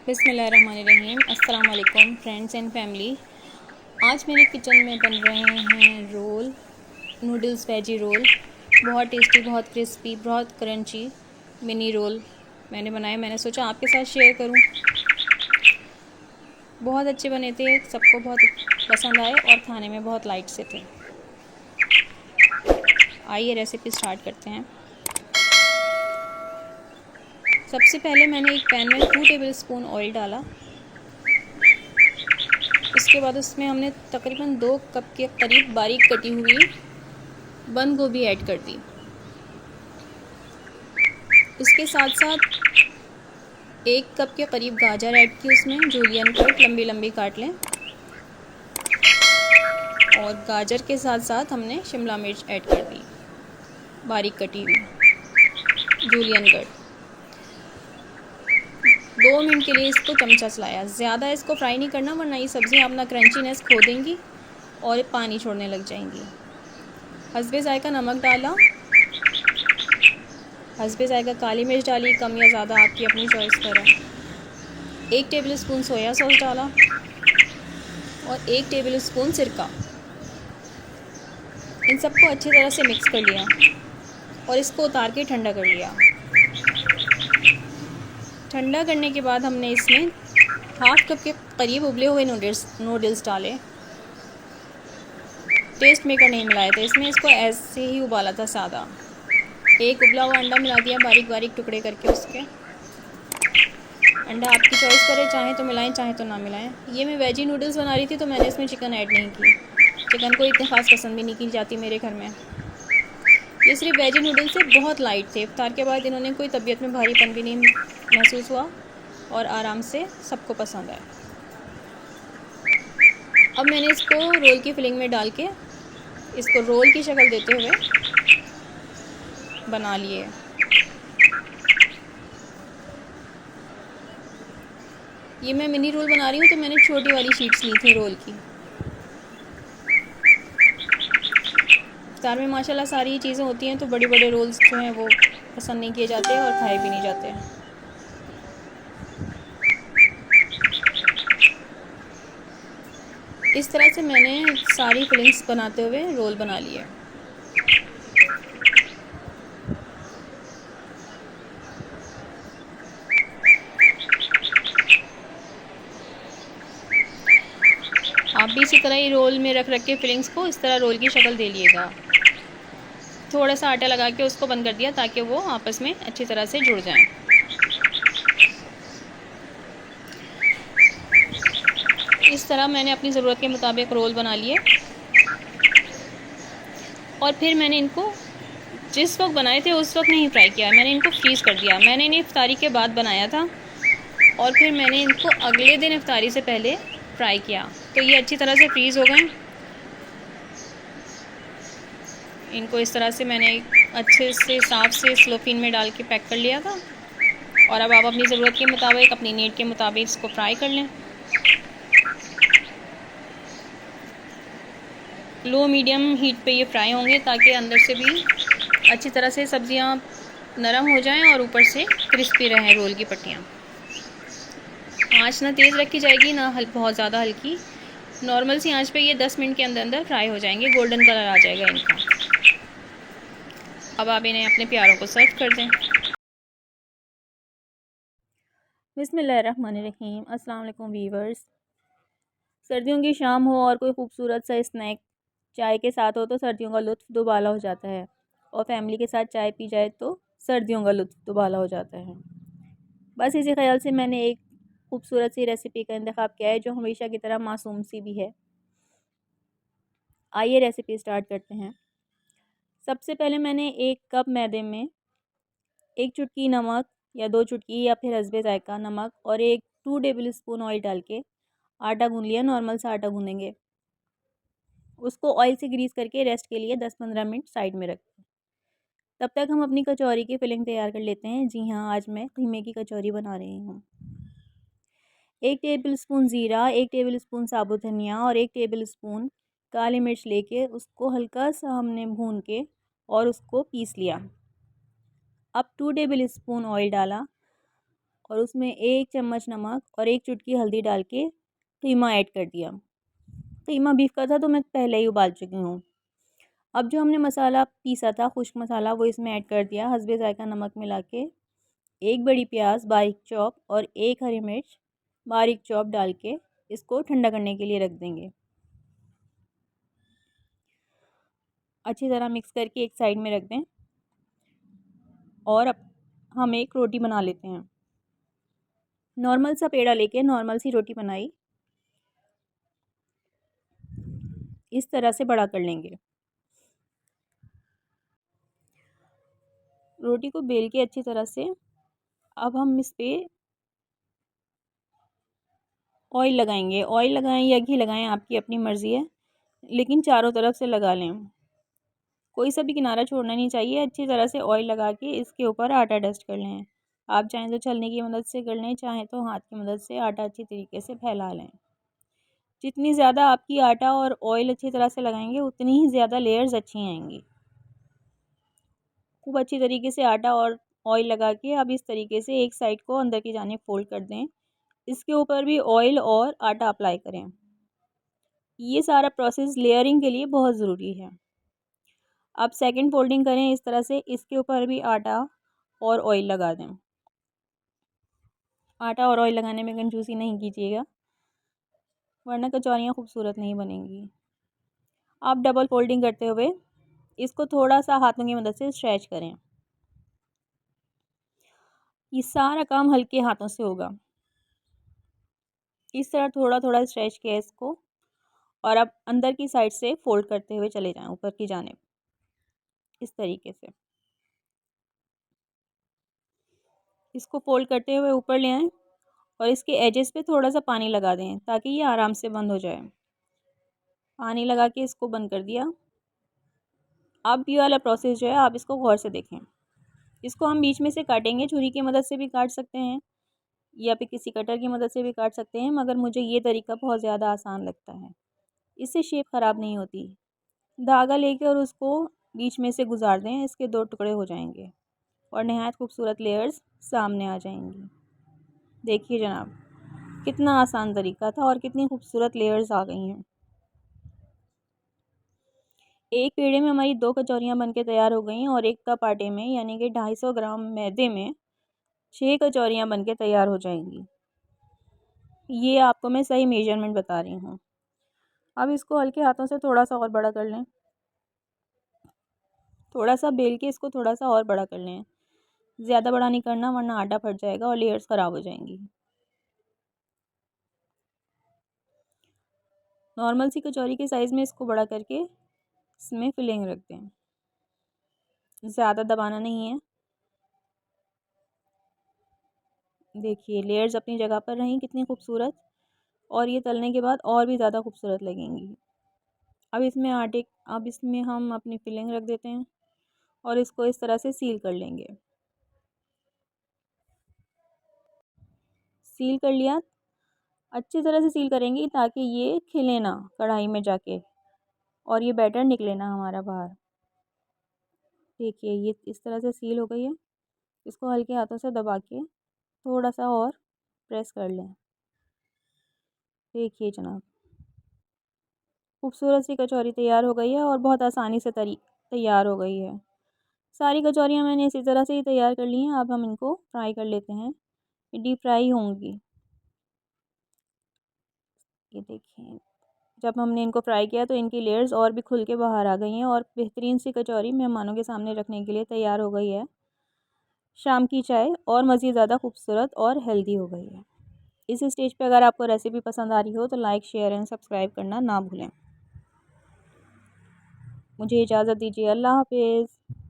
बिस्मिल्लाहिर्रहमानिर्रहीम। अस्सलाम वालेकुम फ्रेंड्स एंड फैमिली। आज मेरे किचन में बन रहे हैं रोल, नूडल्स वेजी रोल। बहुत टेस्टी, बहुत क्रिस्पी, बहुत क्रंची मिनी रोल मैंने बनाए। मैंने सोचा आपके साथ शेयर करूं। बहुत अच्छे बने थे, सबको बहुत पसंद आए और खाने में बहुत लाइट से थे। आइए रेसिपी स्टार्ट करते हैं। सबसे पहले मैंने एक पैन में 2 टेबलस्पून ऑयल डाला। उसके बाद उसमें हमने तकरीबन 2 कप के करीब बारीक कटी हुई बंद गोभी ऐड कर दी। उसके साथ साथ 1 कप के करीब गाजर ऐड की, उसमें जूलियन कट लंबी लंबी काट लें। और गाजर के साथ साथ हमने शिमला मिर्च ऐड कर दी बारीक कटी हुई, जूलियन कट। 2 मिनट के लिए इसको चमचा चलाया। ज़्यादा इसको फ्राई नहीं करना, वरना ये सब्ज़ी अपना क्रंचीनेस खो देंगी और पानी छोड़ने लग जाएंगी। हस्बे ज़ायका नमक डाला, हस्बे ज़ायका काली मिर्च डाली, कम या ज़्यादा आपकी अपनी चॉइस पर है। 1 टेबलस्पून सोया सॉस डाला और 1 टेबलस्पून सिरका। इन सबको अच्छी तरह से मिक्स कर लिया और इसको उतार के ठंडा कर लिया। ठंडा करने के बाद हमने इसमें 1/2 कप के करीब उबले हुए नूडल्स डाले। टेस्ट मेकर नहीं मिलाए थे इसमें, इसको ऐसे ही उबाला था सादा। 1 उबला हुआ अंडा मिला दिया बारीक बारीक टुकड़े करके उसके। अंडा आपकी चॉइस पर है, चाहे तो मिलाएं चाहे तो ना मिलाएं। ये मैं वेजी नूडल्स बना रही थी तो मैंने इसमें चिकन ऐड नहीं की। चिकन को इतनी ख़ास पसंद भी नहीं की जाती मेरे घर में। ये सिर्फ वेजी नूडल्स से बहुत लाइट थे। इफ्तार के बाद इन्होंने कोई तबीयत में भारीपन भी नहीं महसूस हुआ और आराम से सबको पसंद आया। अब मैंने इसको रोल की फिलिंग में डाल के इसको रोल की शक्ल देते हुए बना लिए। ये मैं मिनी रोल बना रही हूँ तो मैंने छोटी वाली शीट्स ली थी रोल की। इफ्तार में माशाल्लाह सारी चीज़ें होती हैं तो बड़े बड़े रोल्स जो हैं वो पसंद नहीं किए जाते और खाए भी नहीं जाते। इस तरह से मैंने सारी फिलिंग्स बनाते हुए रोल बना लिए। आप भी इसी तरह ही रोल में रख रख के फिलिंग्स को इस तरह रोल की शक्ल दे लिएगा। थोड़ा सा आटा लगा के उसको बंद कर दिया ताकि वो आपस में अच्छी तरह से जुड़ जाएं। इस तरह मैंने अपनी ज़रूरत के मुताबिक रोल बना लिए और फिर मैंने इनको जिस वक्त बनाए थे उस वक्त नहीं फ्राई किया, मैंने इनको फ्रीज़ कर दिया। मैंने इन्हें इफ्तारी के बाद बनाया था और फिर मैंने इनको अगले दिन इफ्तारी से पहले फ्राई किया, तो ये अच्छी तरह से फ्रीज़ हो गए। इनको इस तरह से मैंने अच्छे से साफ़ से स्लोफिन में डाल के पैक कर लिया था। और अब आप अपनी ज़रूरत के मुताबिक, अपनी नीड के मुताबिक इसको फ्राई कर लें। लो मीडियम हीट पे ये फ्राई होंगे ताकि अंदर से भी अच्छी तरह से सब्ज़ियाँ नरम हो जाएं और ऊपर से क्रिस्पी रहें रोल की पट्टियाँ। आँच ना तेज़ रखी जाएगी ना बहुत ज़्यादा हल्की, नॉर्मल सी आंच पे ये 10 मिनट के अंदर अंदर फ्राई हो जाएंगे, गोल्डन कलर आ जाएगा इनका। अब आप इन्हें अपने प्यारों को सर्व कर दें। बिस्मिल्लाहिर्रहमानिर्रहीम। अस्सलाम वालेकुम वीवर्स। सर्दियों की शाम हो और कोई खूबसूरत सा स्नैक चाय के साथ हो तो सर्दियों का लुत्फ़ दुबाला हो जाता है, और फैमिली के साथ चाय पी जाए तो सर्दियों का लुत्फ़ दुबाला हो जाता है। बस इसी ख्याल से मैंने एक खूबसूरत सी रेसिपी का इंतखाब किया है जो हमेशा की तरह मासूम सी भी है। आइए रेसिपी स्टार्ट करते हैं। सबसे पहले मैंने 1 कप मैदे में 1 चुटकी नमक या 2 चुटकी या फिर हस्बे ज़ायका नमक और 2 टेबल स्पून ऑयल डाल के आटा गूँध लिया। नॉर्मल सा आटा गूँधेंगे, उसको ऑयल से ग्रीस करके रेस्ट के लिए 10-15 मिनट साइड में रखें। तब तक हम अपनी कचौरी की फिलिंग तैयार कर लेते हैं। जी हाँ, आज मैं कीमे की कचौरी बना रही हूँ। 1 टेबल स्पून ज़ीरा, 1 टेबल स्पून साबुत धनिया और 1 टेबल स्पून काली मिर्च लेके उसको हल्का सा हमने भून के और उसको पीस लिया। अब 2 टेबल स्पून ऑयल डाला और उसमें 1 चम्मच नमक और 1 चुटकी हल्दी डाल के कीमा ऐड कर दिया। कीमा बीफ का था तो मैं पहले ही उबाल चुकी हूँ। अब जो हमने मसाला पीसा था खुश्क मसाला वो इसमें ऐड कर दिया, हस्बे ज़ायक़ा नमक मिला के। 1 बड़ी प्याज बारीक चॉप और 1 हरी मिर्च बारीक चॉप डाल के इसको ठंडा करने के लिए रख देंगे। अच्छी तरह मिक्स करके एक साइड में रख दें और अब हम एक रोटी बना लेते हैं। नॉर्मल सा पेड़ा लेके नॉर्मल सी रोटी बनाई, इस तरह से बड़ा कर लेंगे। रोटी को बेल के अच्छी तरह से अब हम इस पे ऑयल लगाएंगे। ऑयल लगाएं या घी लगाएं आपकी अपनी मर्ज़ी है, लेकिन चारों तरफ से लगा लें। कोई सा भी किनारा छोड़ना नहीं चाहिए। अच्छी तरह से ऑयल लगा के इसके ऊपर आटा डस्ट कर लें। आप चाहें तो छलनी की मदद से कर लें, चाहें तो हाथ की मदद से आटा अच्छी तरीके से फैला लें। जितनी ज़्यादा आपकी आटा और ऑयल अच्छी तरह से लगाएंगे उतनी ही ज़्यादा लेयर्स अच्छी आएंगी। खूब अच्छी तरीके से आटा और ऑयल लगा के अब इस तरीके से एक साइड को अंदर की जानिब फोल्ड कर दें। इसके ऊपर भी ऑयल और आटा अप्लाई करें। ये सारा प्रोसेस लेयरिंग के लिए बहुत ज़रूरी है। अब सेकंड फोल्डिंग करें इस तरह से, इसके ऊपर भी आटा और ऑयल लगा दें। आटा और ऑयल लगाने में कंजूसी नहीं कीजिएगा, वरना कचौरियाँ खूबसूरत नहीं बनेंगी। आप डबल फोल्डिंग करते हुए इसको थोड़ा सा हाथों की मदद से स्ट्रेच करें। ये सारा काम हल्के हाथों से होगा। इस तरह थोड़ा थोड़ा स्ट्रेच किया इसको और अब अंदर की साइड से फोल्ड करते हुए चले जाएं ऊपर की जानिब, इस तरीके से इसको फोल्ड करते हुए ऊपर ले आएं और इसके एजेस पे थोड़ा सा पानी लगा दें ताकि ये आराम से बंद हो जाए। पानी लगा के इसको बंद कर दिया। अब ये वाला प्रोसेस जो है आप इसको गौर से देखें। इसको हम बीच में से काटेंगे, छुरी की मदद से भी काट सकते हैं या फिर किसी कटर की मदद से भी काट सकते हैं, मगर मुझे ये तरीका बहुत ज़्यादा आसान लगता है। इससे शेप ख़राब नहीं होती। धागा लेके और उसको बीच में से गुजार दें, इसके 2 टुकड़े हो जाएंगे और नहायत खूबसूरत लेयर्स सामने आ जाएंगी। देखिए जनाब, कितना आसान तरीका था और कितनी खूबसूरत लेयर्स आ गई हैं। एक पेड़े में हमारी 2 कचौरियाँ बनके तैयार हो गई हैं और 1 कप आटे में यानी कि 250 ग्राम मैदे में 6 कचौरियाँ बनके तैयार हो जाएंगी। ये आपको मैं सही मेजरमेंट बता रही हूँ। अब इसको हल्के हाथों से थोड़ा सा और बड़ा कर लें। थोड़ा सा बेल के इसको थोड़ा सा और बड़ा कर लें। ज़्यादा बड़ा नहीं करना वरना आटा फट जाएगा और लेयर्स ख़राब हो जाएंगी। नॉर्मल सी कचौरी के साइज़ में इसको बड़ा करके इसमें फिलिंग रख दें। ज़्यादा दबाना नहीं है। देखिए लेयर्स अपनी जगह पर रहीं कितनी खूबसूरत, और ये तलने के बाद और भी ज़्यादा खूबसूरत लगेंगी। अब इसमें हम अपनी फिलिंग रख देते हैं और इसको इस तरह से सील कर लेंगे। सील कर लिया, अच्छी तरह से सील करेंगे ताकि ये खिले ना कढ़ाई में जाके और ये बैटर निकले ना हमारा बाहर। देखिए ये इस तरह से सील हो गई है। इसको हल्के हाथों से दबा के थोड़ा सा और प्रेस कर लें। देखिए जनाब, खूबसूरत सी कचौरी तैयार हो गई है और बहुत आसानी से तैयार हो गई है। सारी कचौरियाँ मैंने इसी तरह से ही तैयार कर ली हैं। अब हम इनको फ्राई कर लेते हैं। ये डीप फ्राई होंगी। ये देखिए, जब हमने इनको फ्राई किया तो इनकी लेयर्स और भी खुल के बाहर आ गई हैं और बेहतरीन सी कचौरी मेहमानों के सामने रखने के लिए तैयार हो गई है। शाम की चाय और मज़ीद ज़्यादा खूबसूरत और हेल्दी हो गई है। इस स्टेज पे अगर आपको रेसिपी पसंद आ रही हो तो लाइक शेयर एंड सब्सक्राइब करना ना भूलें। मुझे इजाज़त दीजिए। अल्लाह हाफिज़।